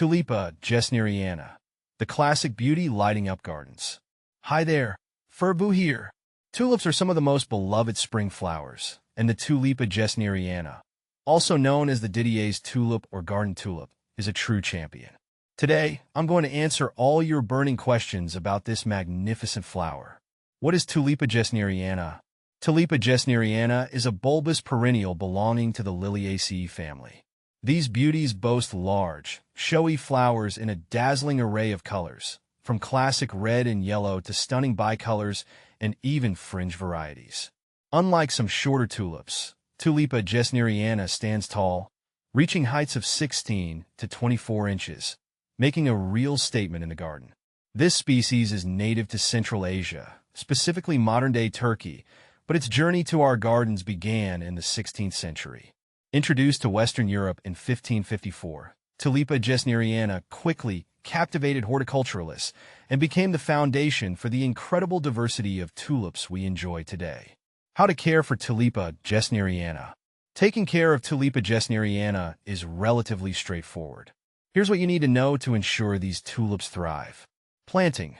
Tulipa Gesneriana, the classic beauty lighting up gardens. Hi there, Furbu here. Tulips are some of the most beloved spring flowers, and the Tulipa Gesneriana, also known as the Didier's tulip or garden tulip, is a true champion. Today, I'm going to answer all your burning questions about this magnificent flower. What is Tulipa Gesneriana? Tulipa Gesneriana is a bulbous perennial belonging to the Liliaceae family. These beauties boast large, showy flowers in a dazzling array of colors, from classic red and yellow to stunning bicolors and even fringe varieties. Unlike some shorter tulips, Tulipa Gesneriana stands tall, reaching heights of 16 to 24 inches, making a real statement in the garden. This species is native to Central Asia, specifically modern-day Turkey, but its journey to our gardens began in the 16th century. Introduced to Western Europe in 1554, Tulipa Gesneriana quickly captivated horticulturalists and became the foundation for the incredible diversity of tulips we enjoy today. How to care for Tulipa Gesneriana. Taking care of Tulipa Gesneriana is relatively straightforward. Here's what you need to know to ensure these tulips thrive. Planting.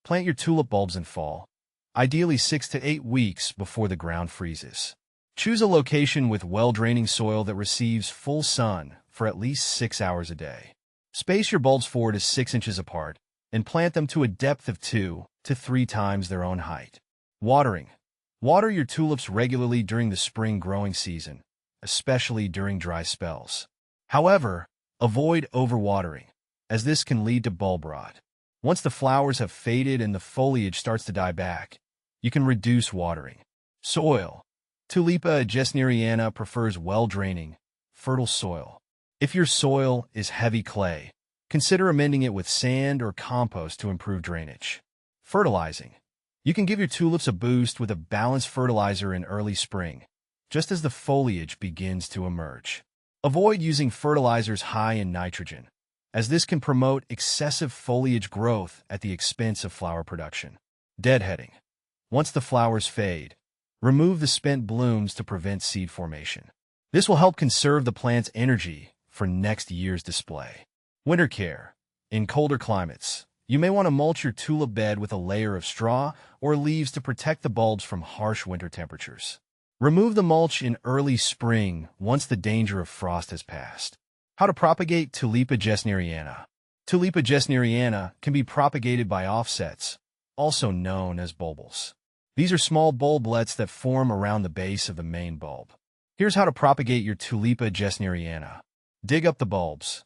Plant your tulip bulbs in fall, ideally 6 to 8 weeks before the ground freezes. Choose a location with well-draining soil that receives full sun for at least 6 hours a day. Space your bulbs 4 to 6 inches apart and plant them to a depth of 2 to 3 times their own height. Watering. Water your tulips regularly during the spring growing season, especially during dry spells. However, avoid overwatering, as this can lead to bulb rot. Once the flowers have faded and the foliage starts to die back, you can reduce watering. Soil. Tulipa Gesneriana prefers well-draining, fertile soil. If your soil is heavy clay, consider amending it with sand or compost to improve drainage. Fertilizing. You can give your tulips a boost with a balanced fertilizer in early spring, just as the foliage begins to emerge. Avoid using fertilizers high in nitrogen, as this can promote excessive foliage growth at the expense of flower production. Deadheading. Once the flowers fade, remove the spent blooms to prevent seed formation. This will help conserve the plant's energy for next year's display. Winter care. In colder climates, you may want to mulch your tulip bed with a layer of straw or leaves to protect the bulbs from harsh winter temperatures. Remove the mulch in early spring once the danger of frost has passed. How to propagate Tulipa Gesneriana. Tulipa Gesneriana can be propagated by offsets, also known as bulbils. These are small bulblets that form around the base of the main bulb. Here's how to propagate your Tulipa Gesneriana. Dig up the bulbs.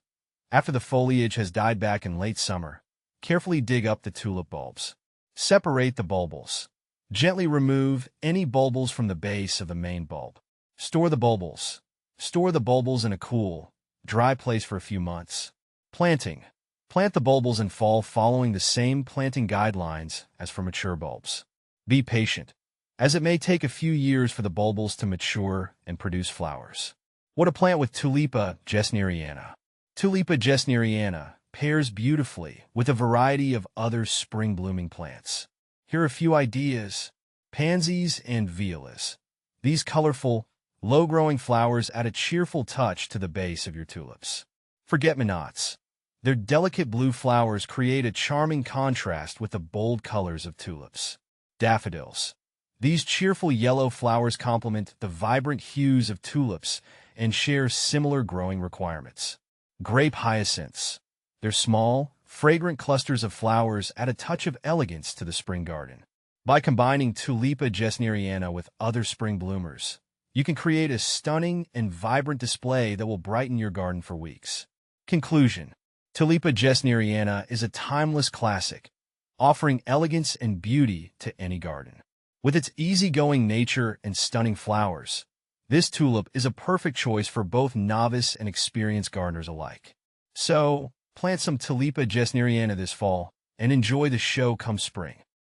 After the foliage has died back in late summer, carefully dig up the tulip bulbs. Separate the bulbils. Gently remove any bulbils from the base of the main bulb. Store the bulbils. Store the bulbils in a cool, dry place for a few months. Planting. Plant the bulbils in fall following the same planting guidelines as for mature bulbs. Be patient, as it may take a few years for the bulbils to mature and produce flowers. What to plant with Tulipa Gesneriana. Tulipa Gesneriana pairs beautifully with a variety of other spring-blooming plants. Here are a few ideas. Pansies and violas. These colorful, low-growing flowers add a cheerful touch to the base of your tulips. Forget-me-nots. Their delicate blue flowers create a charming contrast with the bold colors of tulips. Daffodils. These cheerful yellow flowers complement the vibrant hues of tulips and share similar growing requirements. Grape hyacinths. Their small, fragrant clusters of flowers add a touch of elegance to the spring garden. By combining Tulipa Gesneriana with other spring bloomers, you can create a stunning and vibrant display that will brighten your garden for weeks. Conclusion. Tulipa Gesneriana is a timeless classic, offering elegance and beauty to any garden. With its easygoing nature and stunning flowers, this tulip is a perfect choice for both novice and experienced gardeners alike. So, plant some Tulipa Gesneriana this fall and enjoy the show come spring.